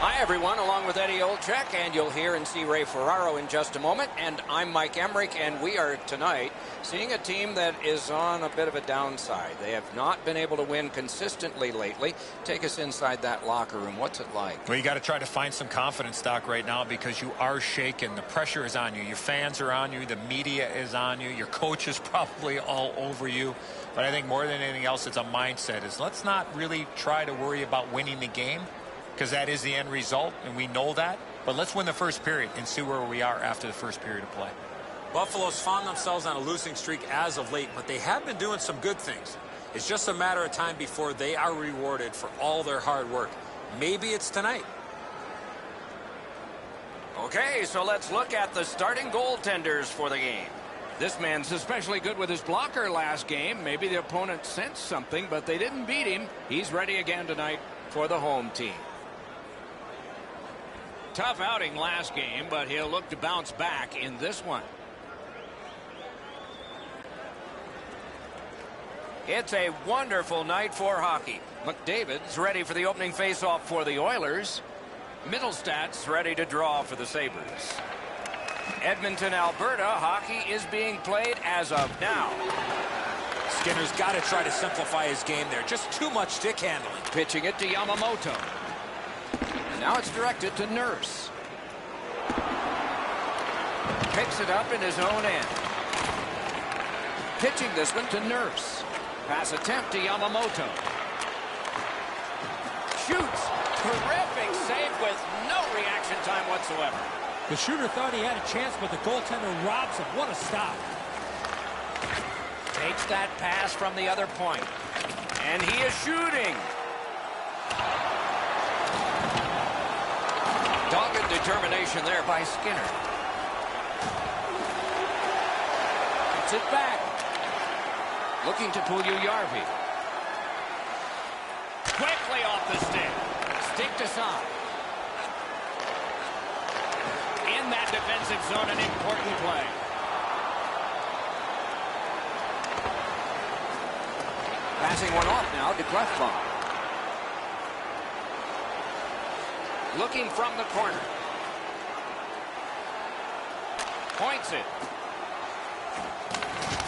Hi, everyone, along with Eddie Olczyk, and you'll hear and see Ray Ferraro in just a moment. And I'm Mike Emmerich, and we are tonight seeing a team that is on a bit of a downside. They have not been able to win consistently lately. Take us inside that locker room. What's it like? Well, you got to try to find some confidence, Doc, right now, because you are shaken. The pressure is on you. Your fans are on you. The media is on you. Your coach is probably all over you. But I think more than anything else, it's a mindset. Let's not really try to worry about winning the game, because that is the end result, and we know that. But let's win the first period and see where we are after the first period of play. Buffalo's found themselves on a losing streak as of late, but they have been doing some good things. It's just a matter of time before they are rewarded for all their hard work. Maybe it's tonight. Okay, so let's look at the starting goaltenders for the game. This man's especially good with his blocker last game. Maybe the opponent sensed something, but they didn't beat him. He's ready again tonight for the home team. Tough outing last game, but he'll look to bounce back in this one. It's a wonderful night for hockey. McDavid's ready for the opening faceoff for the Oilers. Mittelstadt's ready to draw for the Sabres. Edmonton, Alberta, hockey is being played as of now. Skinner's got to try to simplify his game there. Just too much stick handling. Pitching it to Yamamoto. And now it's directed to Nurse. Picks it up in his own end. Pitching this one to Nurse. Pass attempt to Yamamoto. Shoots. Terrific save with no reaction time whatsoever. The shooter thought he had a chance, but the goaltender robs him. What a stop. Takes that pass from the other point. And he is shooting. Dogged determination there by Skinner. Gets it back. Looking to Puljujärvi. Quickly off the stick. Sticked aside. In that defensive zone, an important play. Passing one off now to Klefbom. Looking from the corner. Points it.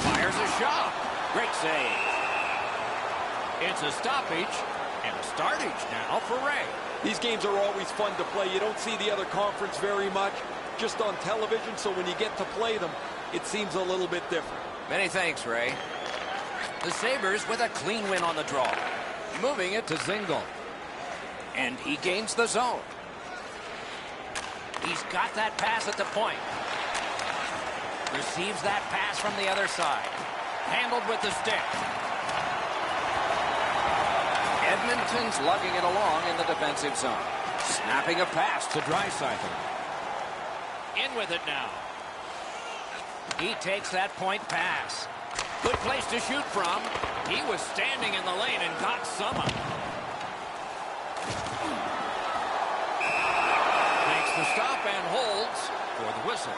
Fires a shot. Great save. It's a stoppage and a startage now for Ray. These games are always fun to play. You don't see the other conference very much, just on television, so when you get to play them, it seems a little bit different. Many thanks, Ray. The Sabres with a clean win on the draw. Moving it to Zingle. And he gains the zone. He's got that pass at the point. Receives that pass from the other side. Handled with the stick. Edmonton's lugging it along in the defensive zone. Snapping a pass to Draisaitl. In with it now. He takes that point pass. Good place to shoot from. He was standing in the lane and got some of it. Makes the stop and holds for the whistle.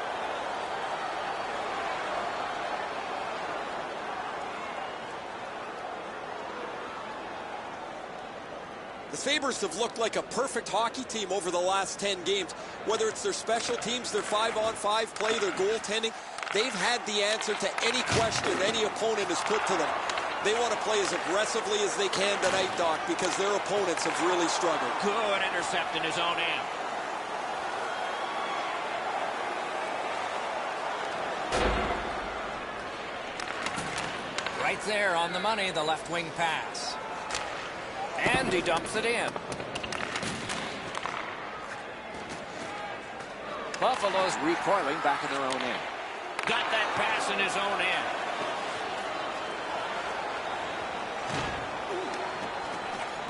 The Sabres have looked like a perfect hockey team over the last 10 games. Whether it's their special teams, their 5-on-5 play, their goaltending, they've had the answer to any question any opponent has put to them. They want to play as aggressively as they can tonight, Doc, because their opponents have really struggled. Good intercept in his own end. Right there on the money, the left wing pass. And he dumps it in. Buffalo's recoiling back in their own end. Got that pass in his own end.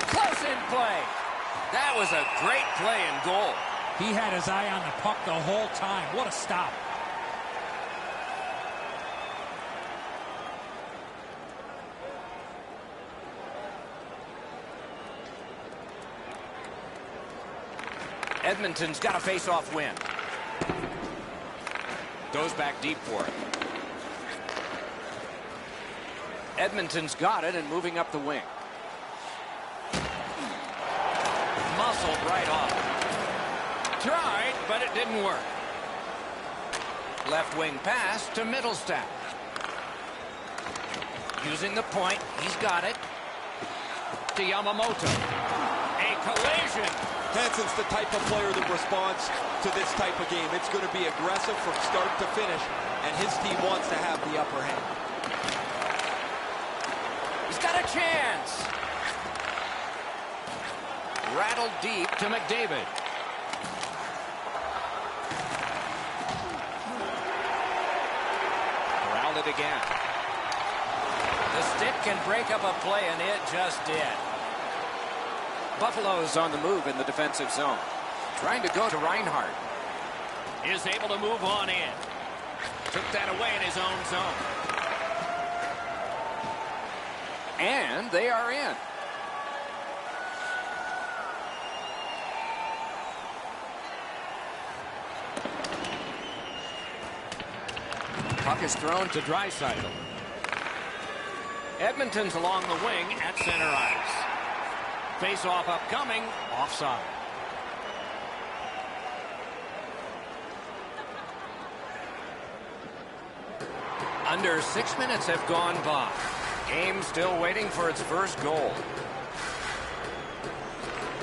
Close in play. That was a great play and goal. He had his eye on the puck the whole time. What a stop. Edmonton's got a face-off win. Goes back deep for it. Edmonton's got it and moving up the wing. Muscled right off. tried, but it didn't work. Left wing pass to Middlestat. Using the point, he's got it. To Yamamoto. A collision. Hansen's the type of player that responds to this type of game. It's going to be aggressive from start to finish, and his team wants to have the upper hand. He's got a chance. Rattled deep to McDavid. Corralled it again. The stick can break up a play, and it just did. Buffalo's on the move in the defensive zone. Trying to go to Reinhart. Is able to move on in. Took that away in his own zone. And they are in. Puck is thrown to Draisaitl. Edmonton's along the wing at center ice. Face-off upcoming, offside. Under 6 minutes have gone by. Game still waiting for its first goal.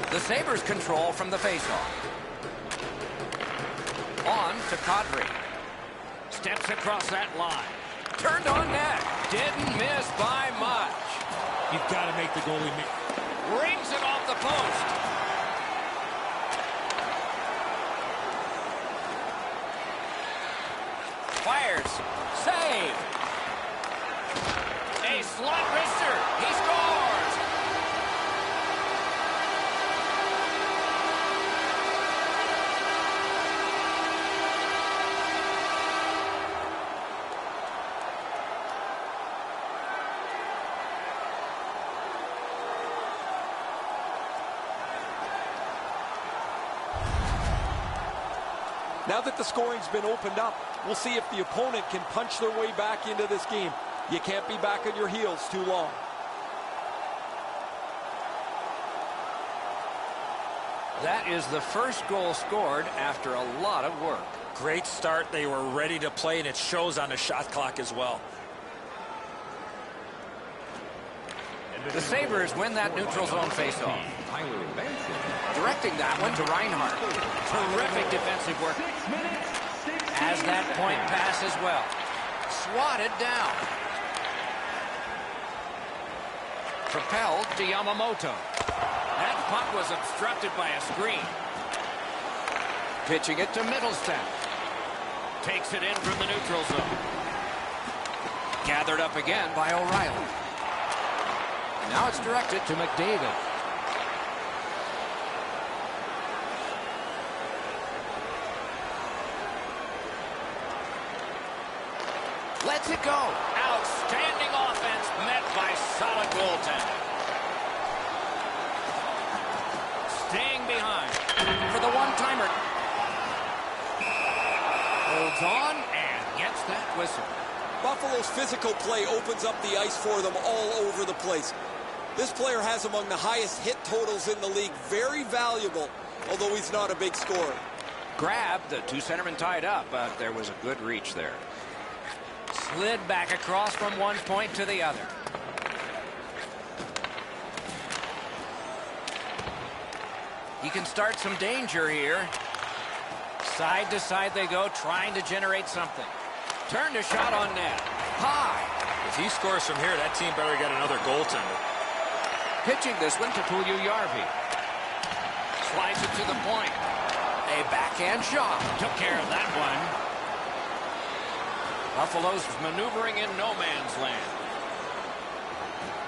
The Sabres control from the face-off. On to Kadri. Steps across that line. Turned on net. Didn't miss by much. You've got to make the goalie miss. Rings it off the post. Fires. Save. A slot wrister. He scores. Now that the scoring's been opened up, we'll see if the opponent can punch their way back into this game. You can't be back on your heels too long. That is the first goal scored after a lot of work. Great start. They were ready to play, and it shows on the shot clock as well. The Sabres win that neutral zone faceoff. Directing that one to Reinhart. Terrific defensive work. Has that point pass as well. Swatted down. Propelled to Yamamoto. That puck was obstructed by a screen. Pitching it to Middlestat. Takes it in from the neutral zone. Gathered up again by O'Reilly. Now it's directed to McDavid. Lets it go. Outstanding offense met by solid goaltending. Staying behind for the one-timer. Holds on and gets that whistle. Buffalo's physical play opens up the ice for them all over the place. This player has among the highest hit totals in the league. Very valuable, although he's not a big scorer. Grabbed, the two centermen tied up, but there was a good reach there. Slid back across from one point to the other. He can start some danger here. Side to side they go, trying to generate something. Turned a shot on net. High. If he scores from here, that team better get another goaltender. Pitching this one to Puljujarvi. Slides it to the point. A backhand shot. Took care of that one. Buffalo's maneuvering in no man's land.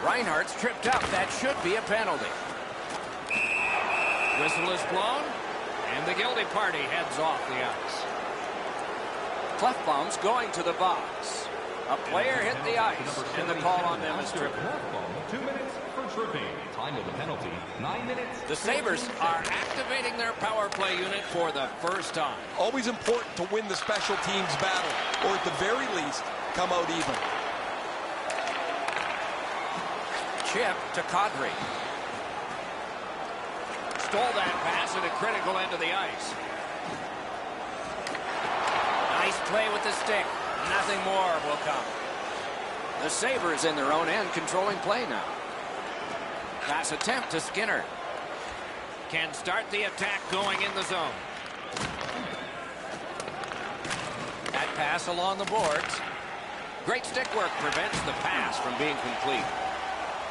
Reinhart's tripped up. That should be a penalty. Whistle is blown, and the guilty party heads off the ice. Clefbaum's going to the box. A player hit the ice, and the call on them is tripping. 2 minutes for tripping. Time of the penalty, 9 minutes. The Sabres are activating their power play unit for the first time. Always important to win the special teams battle, or at the very least, come out even. Chip to Kadri. Stole that pass at a critical end of the ice. Nice play with the stick. Nothing more will come. The Sabres in their own end controlling play now. Pass attempt to Skinner. Can start the attack going in the zone. That pass along the boards. Great stick work prevents the pass from being complete.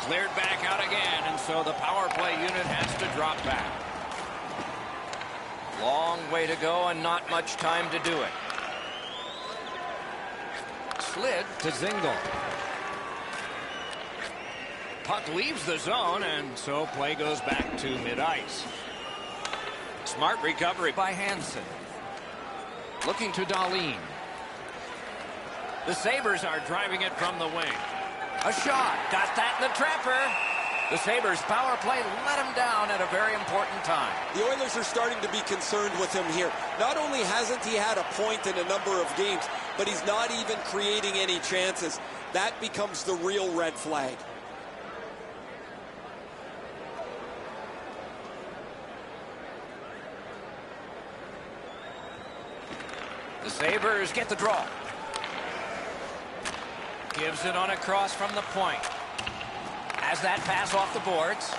Cleared back out again, and so the power play unit has to drop back. Long way to go and not much time to do it. Slid to Zingle. Puck leaves the zone, and so play goes back to mid-ice. Smart recovery by Hansen. Looking to Dahlin. The Sabres are driving it from the wing. A shot. Got that in the trapper. The Sabres power play let him down at a very important time. The Oilers are starting to be concerned with him here. Not only hasn't he had a point in a number of games, but he's not even creating any chances. That becomes the real red flag. The Sabres get the draw. Gives it on a cross from the point. Has that pass off the boards.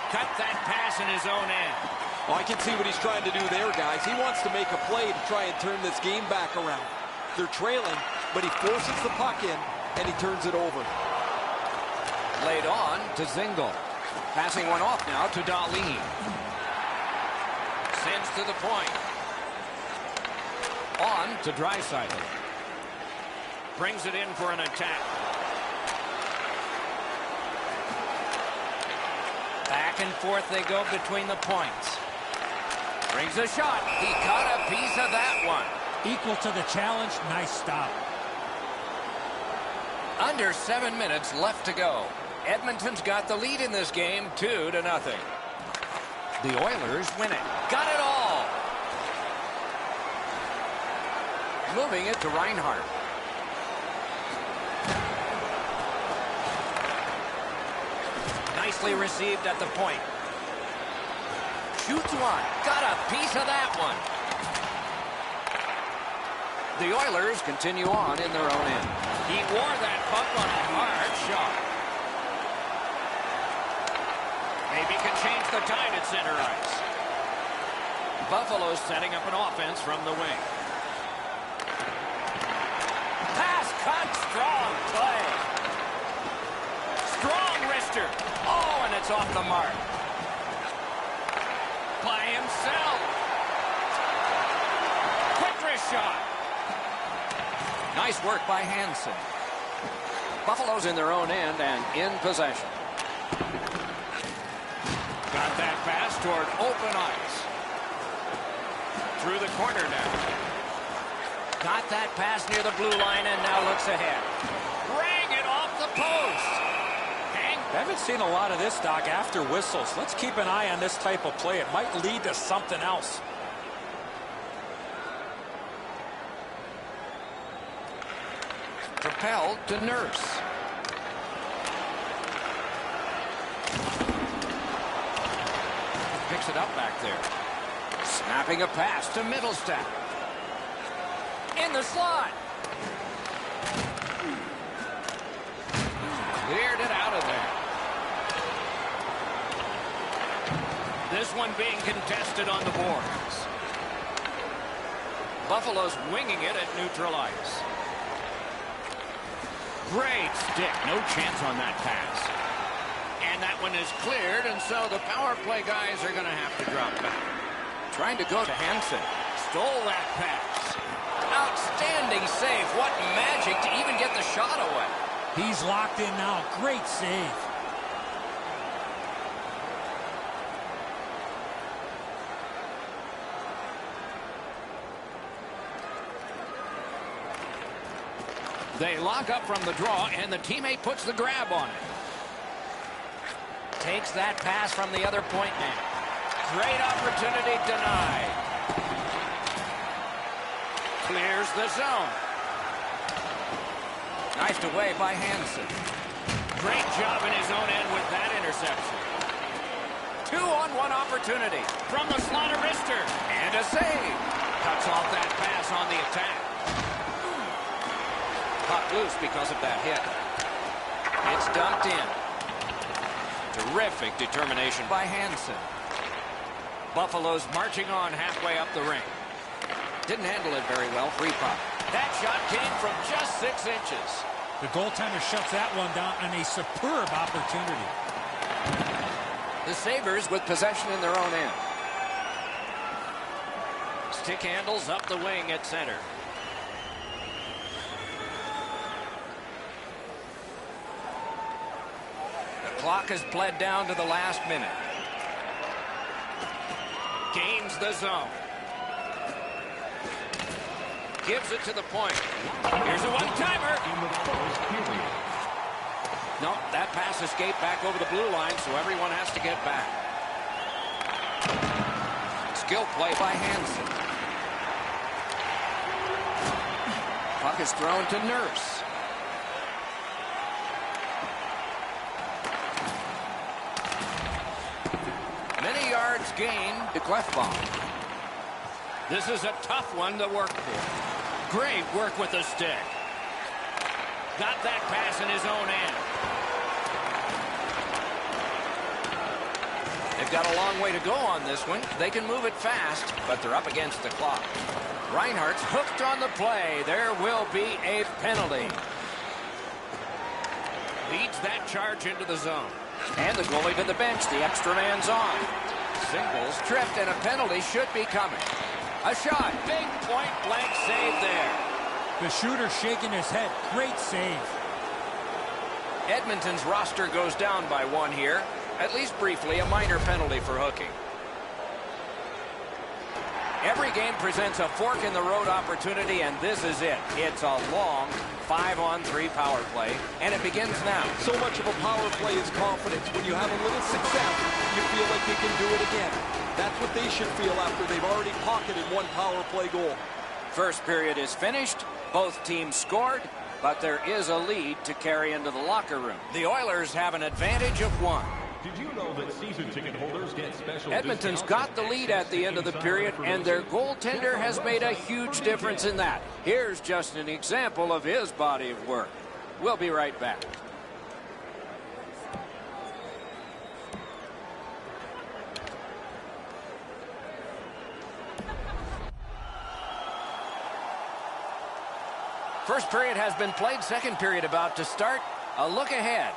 Cut that pass in his own end. Well, I can see what he's trying to do there, guys. He wants to make a play to try and turn this game back around. They're trailing, but he forces the puck in, and he turns it over. Laid on to Zingle. Passing one off now to Dahlin. Sends to the point. On to Draisaitl. Brings it in for an attack. Back and forth they go between the points. Brings a shot. He caught a piece of that one. Equal to the challenge. Nice stop. Under 7 minutes left to go. Edmonton's got the lead in this game, 2-0. The Oilers win it. Got it all. Moving it to Reinhart. Nicely received at the point. Shoots one. Got a piece of that one. The Oilers continue on in their own end. He wore that puck on a hard shot. Maybe can change the tide at center ice. Buffalo's setting up an offense from the wing. Pass cut. Strong play. Strong wrister. Oh, and it's off the mark. By himself. Quick wrist shot. Nice work by Hansen. Buffalo's in their own end and in possession. Got that pass toward open ice. Through the corner now. Got that pass near the blue line and now looks ahead. Rang it off the post. I haven't seen a lot of this, Doc, after whistles. Let's keep an eye on this type of play. It might lead to something else. Propelled to Nurse. Picks it up back there. Snapping a pass to Middlestat. In the slot. Cleared it out of there. This one being contested on the boards. Buffalo's winging it at neutral ice. Great stick. No chance on that pass. And that one is cleared, and so the power play guys are going to have to drop back. Trying to go to Hansen. Stole that pass. Outstanding save. What magic to even get the shot away. He's locked in now. Great save. They lock up from the draw, and the teammate puts the grab on it. Takes that pass from the other point man. Great opportunity denied. Clears the zone. Knifed away by Hansen. Great job in his own end with that interception. 2-on-1 opportunity from the slot of wrister. And a save. Cuts off that pass on the attack. Puck loose because of that hit. It's dumped in. Terrific determination by Hansen. Buffalo's marching on halfway up the ring. Didn't handle it very well. Free puck. That shot came from just 6 inches. The goaltender shuts that one down on a superb opportunity. The Sabres with possession in their own end. Stick handles up the wing at center. The clock has bled down to the last minute. Gains the zone. Gives it to the point. Here's a one-timer. No, that pass escaped back over the blue line, so everyone has to get back. Skill play by Hansen. Puck is thrown to Nurse. Many yards gained to Clefbaum. This is a tough one to work for. Great work with the stick. Got that pass in his own end. They've got a long way to go on this one. They can move it fast, but they're up against the clock. Reinhardt's hooked on the play. There will be a penalty. Leads that charge into the zone. And the goalie to the bench. The extra man's on. Singles tripped, and a penalty should be coming. A shot. Big point-blank save there. The shooter shaking his head. Great save. Edmonton's roster goes down by 1 here. At least briefly, a minor penalty for hooking. Every game presents a fork-in-the-road opportunity, and this is it. It's a long 5-on-3 power play, and it begins now. So much of a power play is confidence. When you have a little success, you feel like you can do it again. That's what they should feel after they've already pocketed 1 power play goal. First period is finished. Both teams scored, but there is a lead to carry into the locker room. The Oilers have an advantage of 1. Did you know that season ticket holders get special Edmonton's got the lead at the end of the period, and their goaltender has made a huge difference in that. Here's just an example of his body of work. We'll be right back. First period has been played. Second period about to start. A look ahead.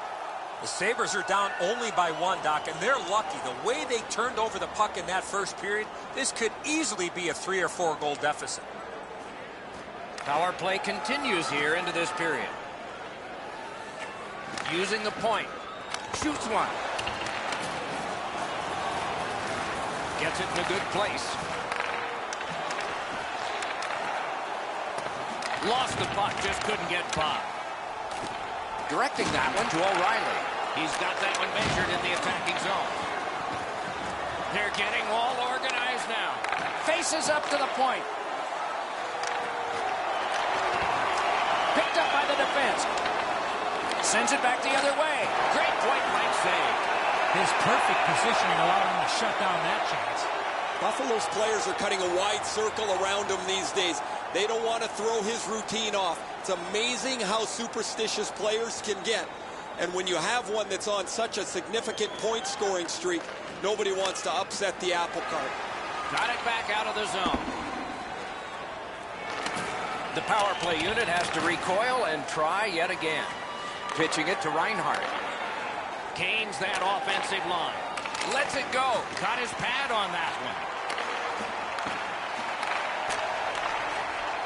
The Sabres are down only by 1, Doc, and they're lucky. The way they turned over the puck in that first period, this could easily be a 3 or 4 goal deficit. Power play continues here into this period. Using the point. Shoots one. Gets it in a good place. Lost the puck, just couldn't get by. Directing that one to O'Reilly. He's got that one measured in the attacking zone. They're getting all organized now. Faces up to the point. Picked up by the defense. Sends it back the other way. Great point-blank save. His perfect positioning allowed him to shut down that chance. Buffalo's players are cutting a wide circle around him these days. They don't want to throw his routine off. It's amazing how superstitious players can get. And when you have one that's on such a significant point-scoring streak, nobody wants to upset the apple cart. Got it back out of the zone. The power play unit has to recoil and try yet again. Pitching it to Reinhardt. Gains that offensive line. Lets it go. Caught his pad on that one.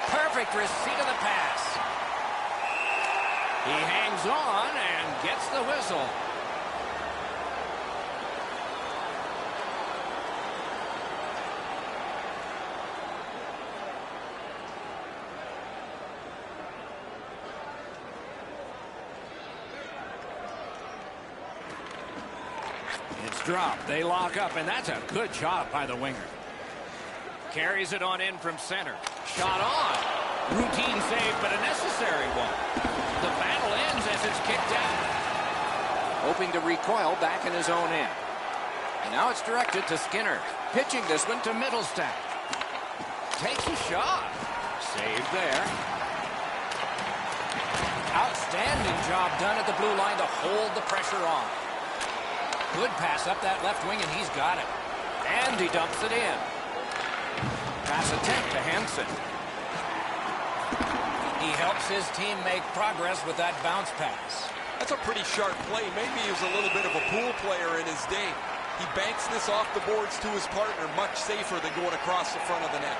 Perfect receipt of the pass. He hangs on and gets the whistle. It's dropped. They lock up, and that's a good job by the winger. Carries it on in from center. Shot on. Routine save, but a necessary one. The battle ends as it's kicked out. Hoping to recoil back in his own end. And now it's directed to Skinner. Pitching this one to Middlestat. takes a shot. Saved there. Outstanding job done at the blue line to hold the pressure on. Good pass up that left wing, and he's got it. And he dumps it in. Pass attempt to Hansen. He helps his team make progress with that bounce pass. That's a pretty sharp play. Maybe he was a little bit of a pool player in his day. He banks this off the boards to his partner, much safer than going across the front of the net.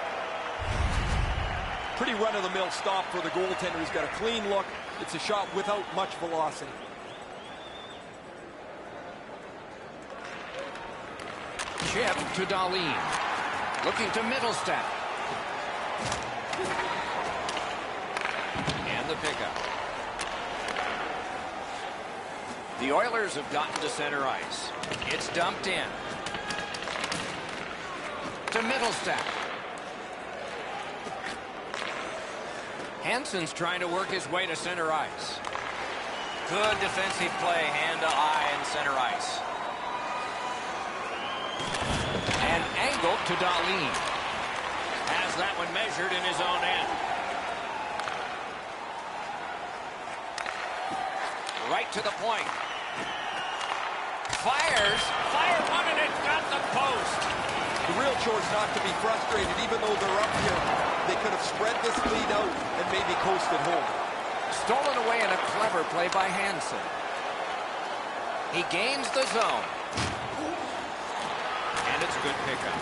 Pretty run-of-the-mill stop for the goaltender. He's got a clean look. It's a shot without much velocity. Chip to Dahlin. Looking to Middlestat. And the pickup. The Oilers have gotten to center ice. It's dumped in. To Middlestat. Hansen's trying to work his way to center ice. Good defensive play, hand to eye and center ice. And angled to Dahlin. Has that one measured in his own end. Right to the point. Fires. Fire one, and it got the post. The real chore is not to be frustrated. Even though they're up here, they could have spread this lead out and maybe coasted home. Stolen away in a clever play by Hansen. He gains the zone. And it's a good pickup.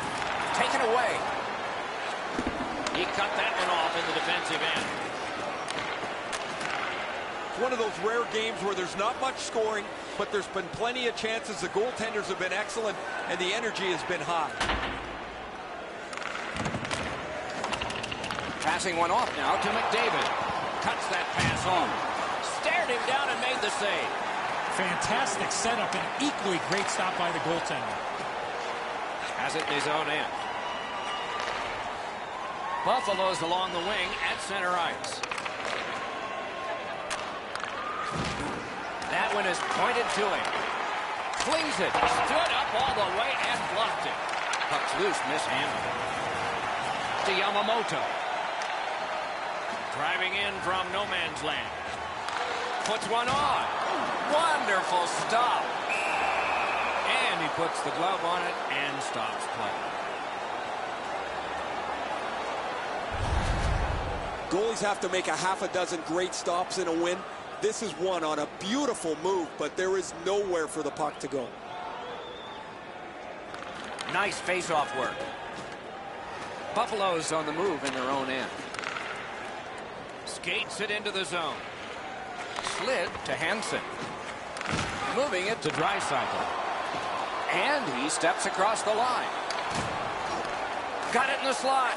Taken away. He cut that one off in the defensive end. It's one of those rare games where there's not much scoring, but there's been plenty of chances. The goaltenders have been excellent, and the energy has been high. Passing one off now to McDavid. Cuts that pass off. Stared him down and made the save. Fantastic setup and equally great stop by the goaltender. Has it in his own end. Buffalo's along the wing at center ice. That one is pointed to him. Flings it. Stood up all the way and blocked it. Puck's loose, mishandled. To Yamamoto. Driving in from no man's land. Puts one on. Wonderful stop. And he puts the glove on it and stops play. Goalies have to make a half a dozen great stops in a win. This is one on a beautiful move, but there is nowhere for the puck to go. Nice face-off work. Buffalo's on the move in their own end. Skates it into the zone. Slid to Hansen. Moving it to Draisaitl. And he steps across the line. Got it in the slot.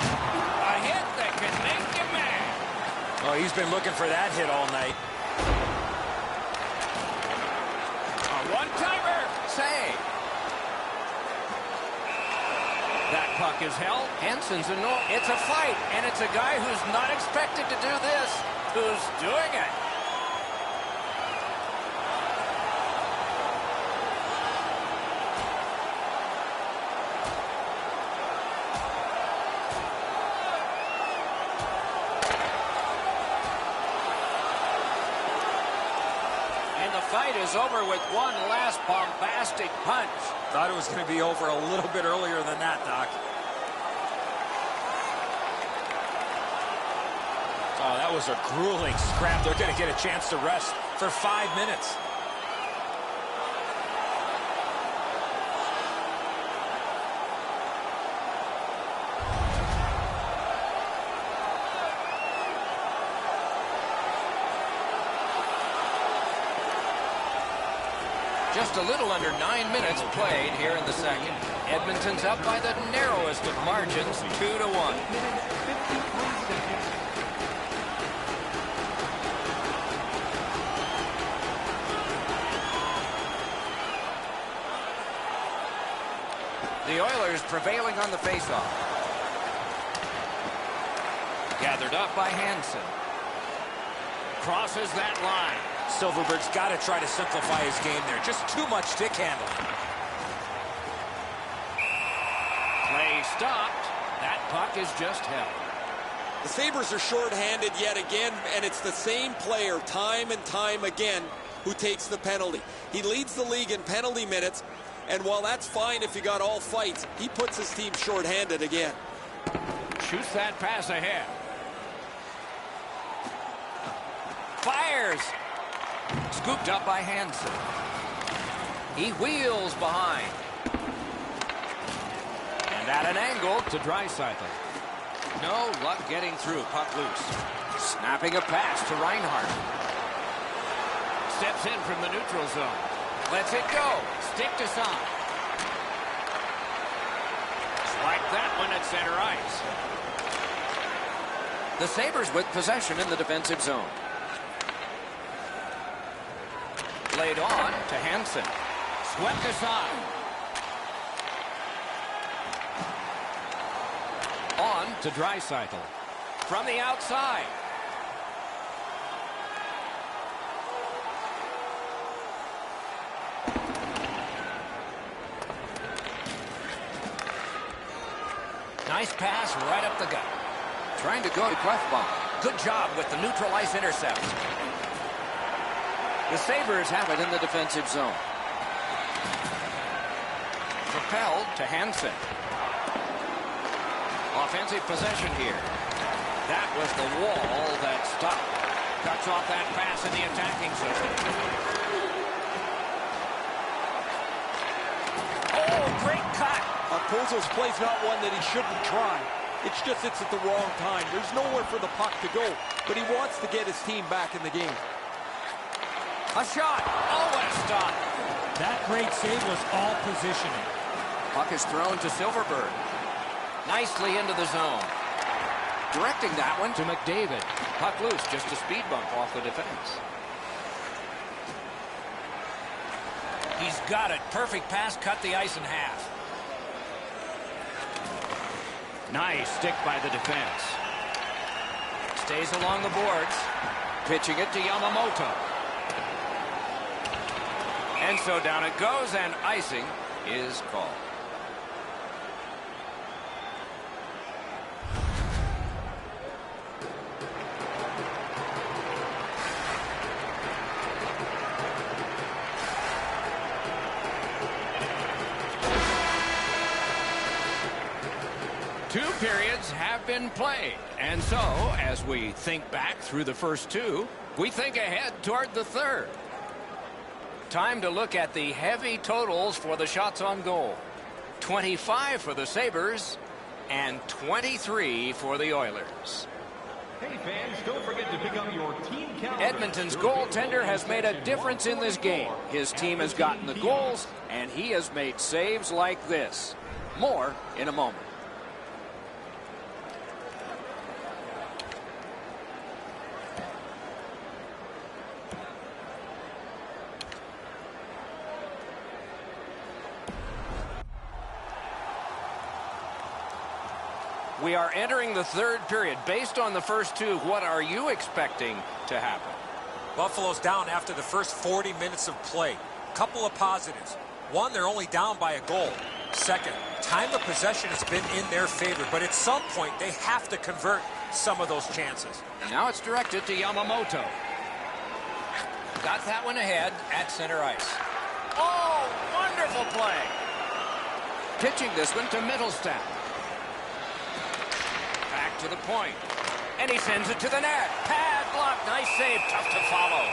A hit that can make you mad. Oh, he's been looking for that hit all night. A one-timer. Save. That puck is held. Hansen's a no. It's a fight, and it's a guy who's not expected to do this who's doing it. Fight is over with one last bombastic punch. Thought it was going to be over a little bit earlier than that, Doc. Oh, that was a grueling scrap. They're going to get a chance to rest for 5 minutes. Just a little under 9 minutes played here in the second. Edmonton's up by the narrowest of margins, 2-1. The Oilers prevailing on the faceoff. Gathered up by Hansen. Crosses that line. Silverberg's got to try to simplify his game there. Just too much stick handling. Play stopped. That puck is just held. The Sabres are shorthanded yet again, and it's the same player time and time again who takes the penalty. He leads the league in penalty minutes, and while that's fine if you got all fights, he puts his team shorthanded again. Shoots that pass ahead. Fires. Scooped up by Hansen. He wheels behind. And at an angle to Draisaitl. No luck getting through. Puck loose. Snapping a pass to Reinhart. Steps in from the neutral zone. Lets it go. Stick to side. Like that one at center ice. The Sabres with possession in the defensive zone. Played on to Hansen. Swept aside. On to Draisaitl. From the outside. Nice pass right up the gut. Trying to go to Clefbaum. Good job with the neutral ice intercept. The Sabres have it in the defensive zone. Propelled to Hansen. Offensive possession here. That was the wall that stopped. Cuts off that pass in the attacking system. Oh, great cut. Okposo's play's not one that he shouldn't try. It's just it's at the wrong time. There's nowhere for the puck to go, but he wants to get his team back in the game. A shot. Oh, what a stop. That great save was all positioning. Puck is thrown to Silverberg. Nicely into the zone. Directing that one to McDavid. Puck loose, just a speed bump off the defense. He's got it. Perfect pass, cut the ice in half. Nice stick by the defense. Stays along the boards. Pitching it to Yamamoto. And so down it goes, and icing is called. Two periods have been played, and so as we think back through the first two, we think ahead toward the third. Time to look at the heavy totals for the shots on goal. 25 for the Sabres and 23 for the Oilers. Hey fans, don't forget to pick up your team calendar. Edmonton's goaltender has made a difference in this game. His team has gotten the goals, and he has made saves like this. More in a moment. We are entering the third period. Based on the first two, what are you expecting to happen? Buffalo's down after the first 40 minutes of play. Couple of positives. One, they're only down by a goal. Second, time of possession has been in their favor, but at some point they have to convert some of those chances. And now it's directed to Yamamoto. Got that one ahead at center ice. Oh, wonderful play. Pitching this one to Middlestat. Back to the point. And he sends it to the net. Pad block. Nice save. Tough to follow.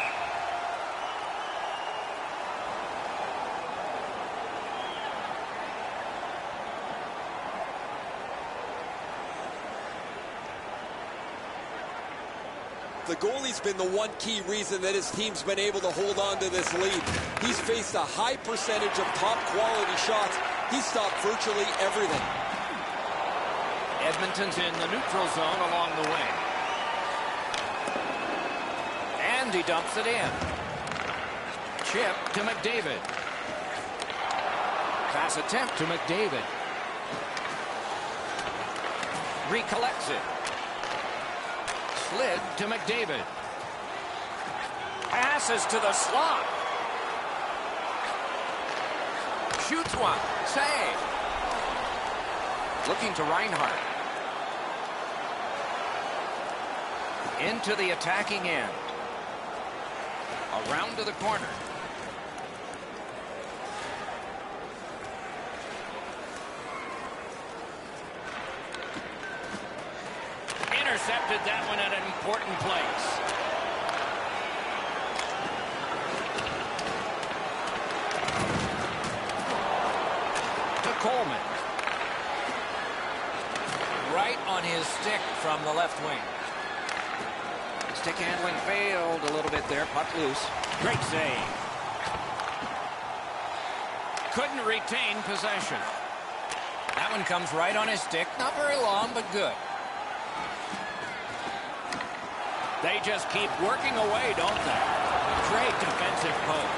The goalie's been the one key reason that his team's been able to hold on to this lead. He's faced a high percentage of top quality shots. He's stopped virtually everything. Edmonton's in the neutral zone along the wing. And he dumps it in. Chip to McDavid. Pass attempt to McDavid. Recollects it. Slid to McDavid. Passes to the slot. Shoots one. Save. Looking to Reinhart. Into the attacking end. Around to the corner. Intercepted that one at an important place. To Coleman. Right on his stick from the left wing. Stick handling failed a little bit there. Puck loose. Great save. Couldn't retain possession. That one comes right on his stick. Not very long, but good. They just keep working away, don't they? Great defensive poke.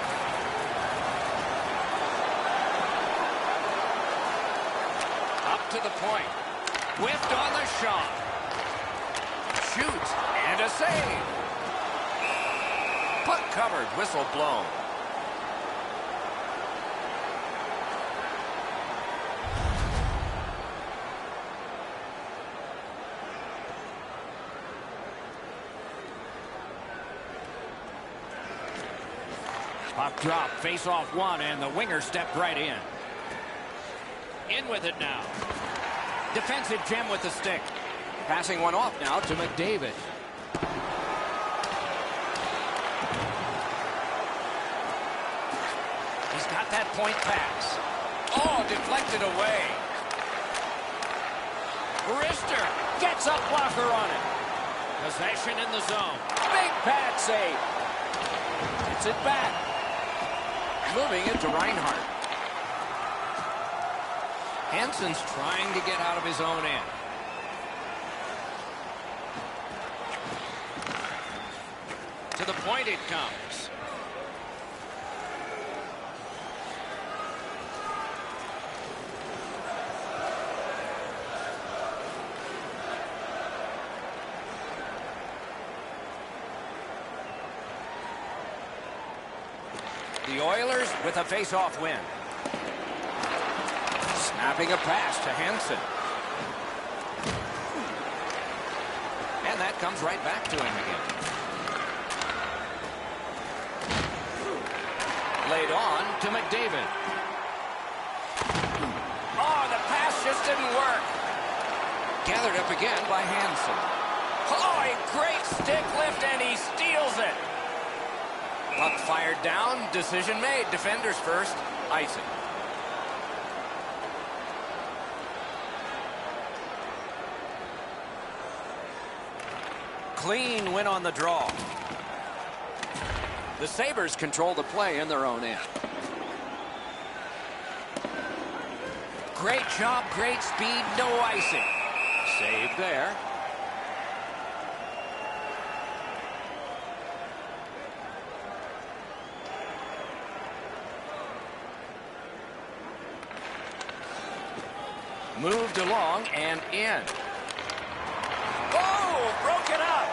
Up to the point. Whiffed on the shot. Shoots. And a save. Puck covered. Whistle blown. Puck drop. Face off one. And the winger stepped right in. In with it now. Defensive gem with the stick. Passing one off now to McDavid. He's got that point pass. Oh, deflected away. Rister gets a blocker on it. Possession in the zone. Big pad save. Gets it back. Moving it to Reinhart. Hansen's trying to get out of his own end. To the point it comes. The Oilers with a face-off win. Snapping a pass to Hansen. And that comes right back to him again. Laid on to McDavid. Oh, the pass just didn't work. Gathered up again by Hansen. Oh, a great stick lift, and he steals it. Puck fired down. Decision made. Defenders first. Icing. Clean win on the draw. The Sabres control the play in their own end. Great job, great speed, no icing. Save there. Moved along and in. Oh, broke it up.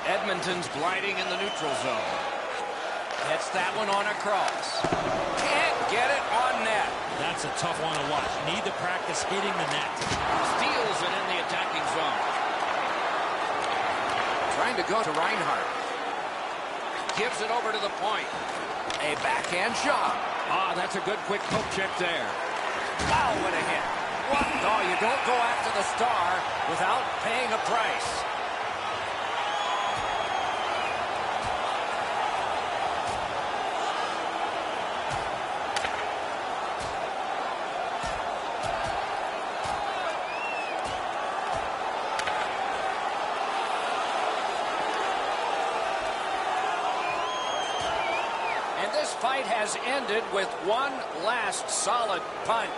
Edmonton's gliding in the neutral zone. Hits that one on a cross. Can't get it on net. That's a tough one to watch. Need to practice hitting the net. Steals it in the attacking zone. Trying to go to Reinhart. Gives it over to the point. A backhand shot. Ah, that's a good quick poke check there. Wow, what a hit. What? No, you don't go after the star without paying a price. Fight has ended with one last solid punch.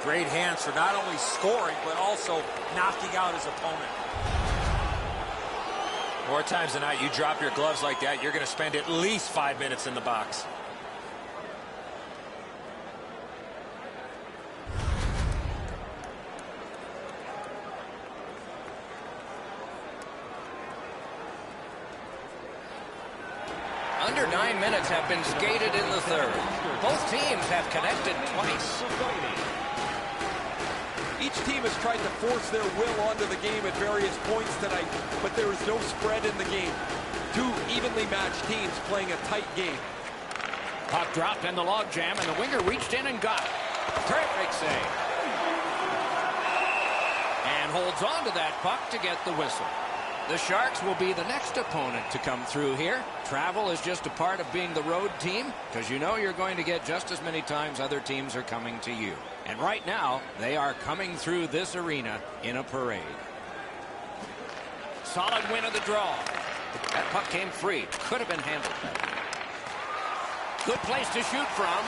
Great hands for not only scoring, but also knocking out his opponent. More times than not, you drop your gloves like that, you're going to spend at least 5 minutes in the box. Under 9 minutes have been skated in the third. Both teams have connected twice. Each Each team has tried to force their will onto the game at various points tonight, but there is no spread in the game. Two evenly matched teams playing a tight game. Puck dropped in the logjam, and the winger reached in and got it. Perfect save. And holds on to that puck to get the whistle. The Sharks will be the next opponent to come through here. Travel is just a part of being the road team, because you know you're going to get just as many times other teams are coming to you. And right now, they are coming through this arena in a parade. Solid win of the draw. That puck came free. Could have been handled better. Good place to shoot from.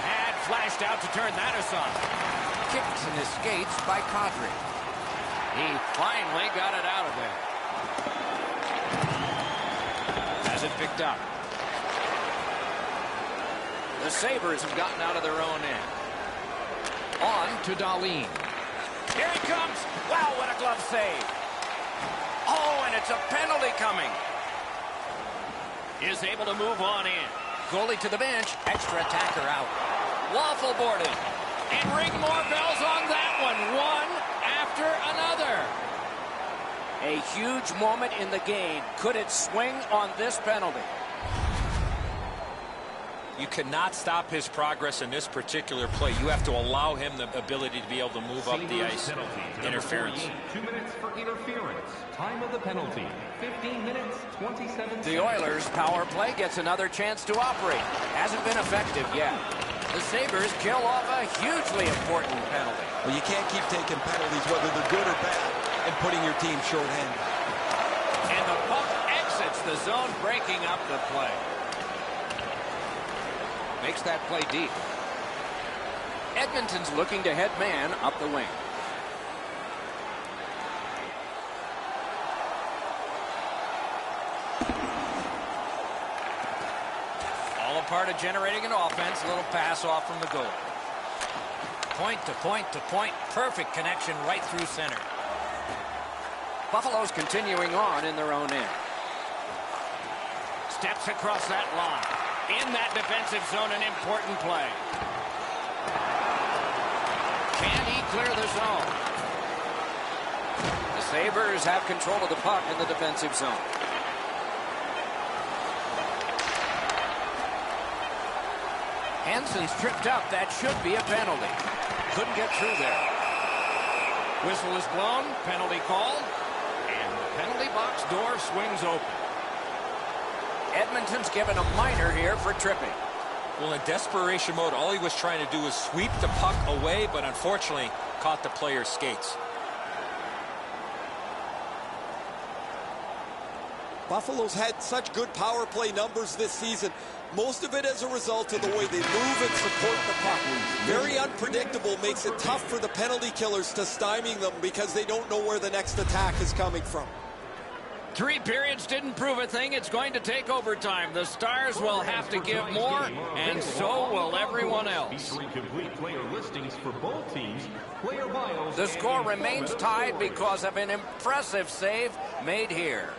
Pad flashed out to turn that aside. Kicks and escapes by Kadri. He finally got it out of there. Has it picked up. The Sabres have gotten out of their own end. On to Dahlin. Here he comes. Wow, what a glove save. Oh, and it's a penalty coming. Is able to move on in. Goalie to the bench. Extra attacker out. Waffle boarded. And ring more bells on that one. One after another. A huge moment in the game. Could it swing on this penalty? You cannot stop his progress in this particular play. You have to allow him the ability to be able to move up the ice. Interference. 2 minutes for interference. Time of the penalty, 15 minutes, 27 seconds. The Oilers' power play gets another chance to operate. Hasn't been effective yet. The Sabres kill off a hugely important penalty. Well, you can't keep taking penalties, whether they're good or bad, and putting your team shorthanded. And the puck exits the zone, breaking up the play. Makes that play deep. Edmonton's looking to head man up the wing. All a part of generating an offense. A little pass off from the goal. Point to point to point. Perfect connection right through center. Buffalo's continuing on in their own end. Steps across that line. In that defensive zone, an important play. Can he clear the zone? The Sabres have control of the puck in the defensive zone. Hansen's tripped up. That should be a penalty. Couldn't get through there. Whistle is blown. Penalty called. And the penalty box door swings open. Edmonton's given a minor here for tripping. Well, in desperation mode, all he was trying to do was sweep the puck away, but unfortunately caught the player's skates. Buffalo's had such good power play numbers this season. Most of it as a result of the way they move and support the puck. Very unpredictable, makes it tough for the penalty killers to stymie them because they don't know where the next attack is coming from. 3 periods didn't prove a thing. It's going to take overtime. The Stars will have to give more, and so will everyone else. Complete player listings for both teams. Player bios. The score remains tied because of an impressive save made here.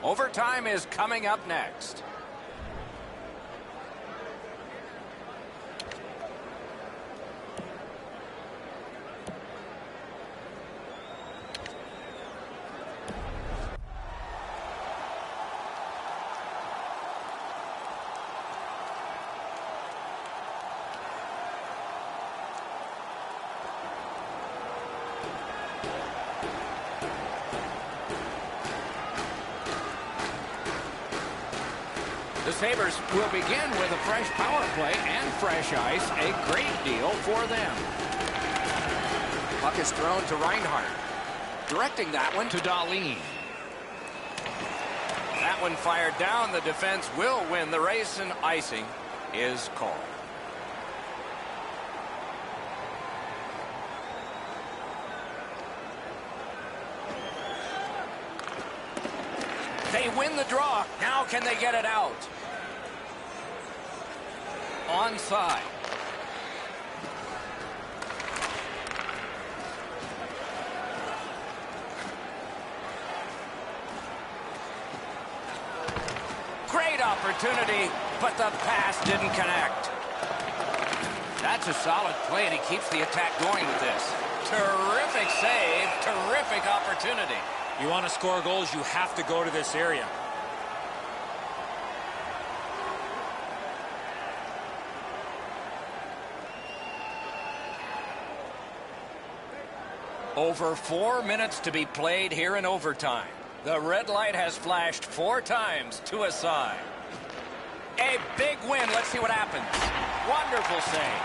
Overtime is coming up next. The Sabres will begin with a fresh power play and fresh ice. A great deal for them. Puck is thrown to Reinhart. Directing that one to Dahlin. That one fired down. The defense will win the race, and icing is called. They win the draw. Now can they get it out? Onside. Great opportunity, but the pass didn't connect. That's a solid play, and he keeps the attack going with this. Terrific save, terrific opportunity. You want to score goals, you have to go to this area. Over 4 minutes to be played here in overtime. The red light has flashed 4 times to a side. A big win. Let's see what happens. Wonderful save.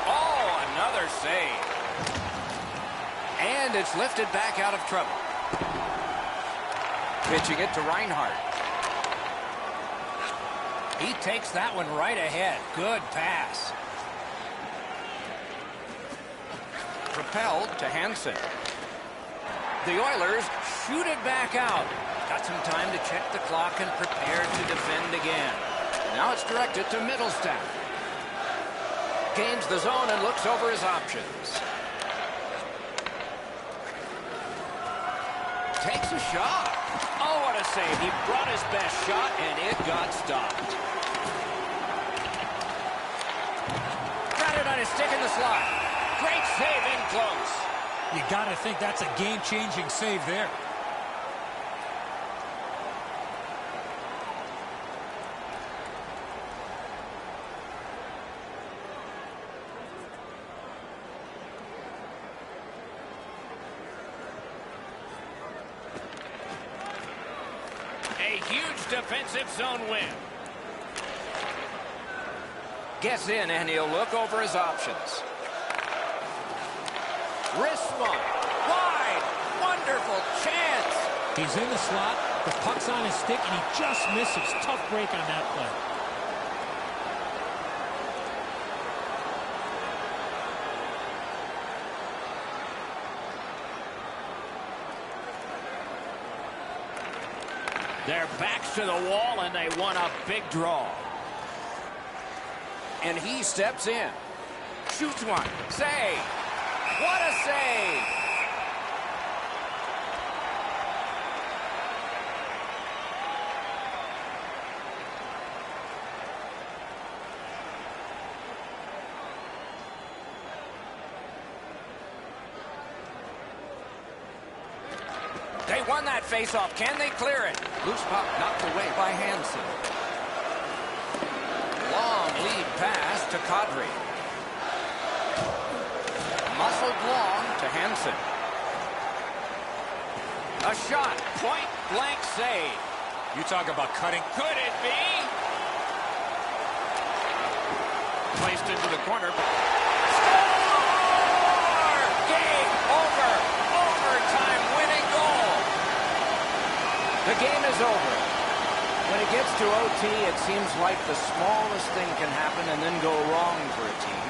Oh, another save. And it's lifted back out of trouble. Pitching it to Reinhardt. He takes that one right ahead. Good pass. Propelled to Hansen. The Oilers shoot it back out. Got some time to check the clock and prepare to defend again. Now it's directed to Middlestat. Gains the zone and looks over his options. Takes a shot. Oh, what a save. He brought his best shot and it got stopped. Got it on his stick in the slot. Great save in close. You got to think that's a game-changing save there. A huge defensive zone win. Gets in and he'll look over his options. Wrist one. Wide. Wonderful chance. He's in the slot. The puck's on his stick, and he just misses. Tough break on that play. Their backs to the wall, and they won a big draw. And he steps in. Shoots one. Save. What a save! They won that faceoff. Can they clear it? Loose puck knocked away by Hansen. Long lead pass to Kadri. Muscled long to Hansen. A shot. Point blank save. You talk about cutting. Could it be? Placed into the corner. Score! Game over. Overtime winning goal. The game is over. When it gets to OT, it seems like the smallest thing can happen and then go wrong for a team.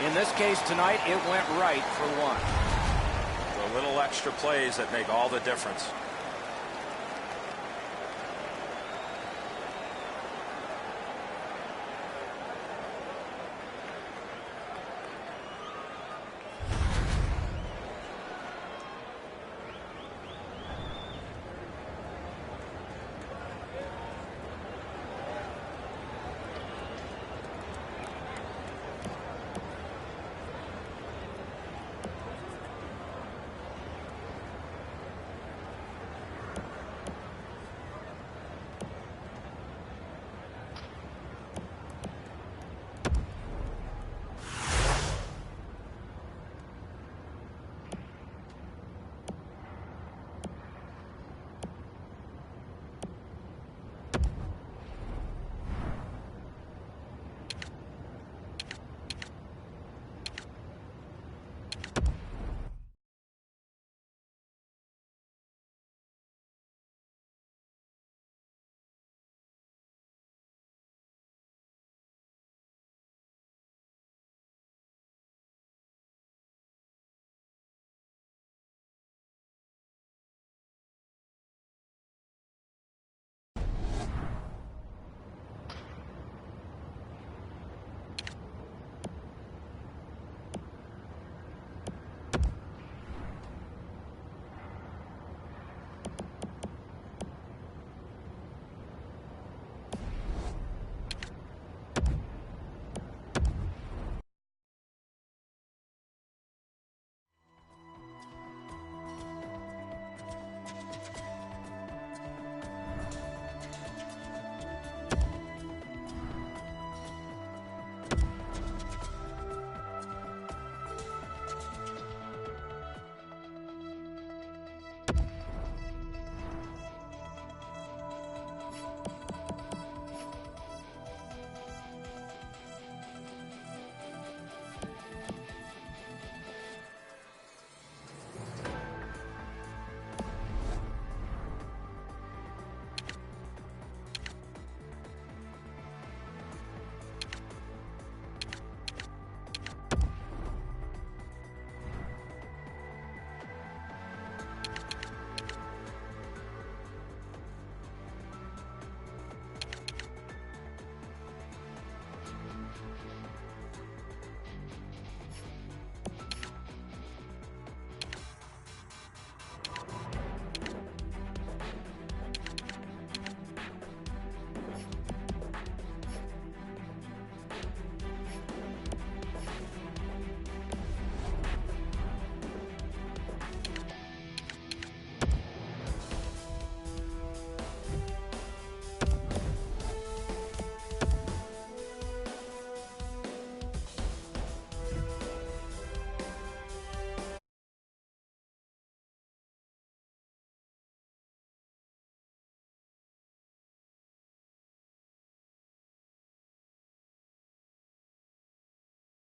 In this case tonight, it went right for one. The little extra plays that make all the difference.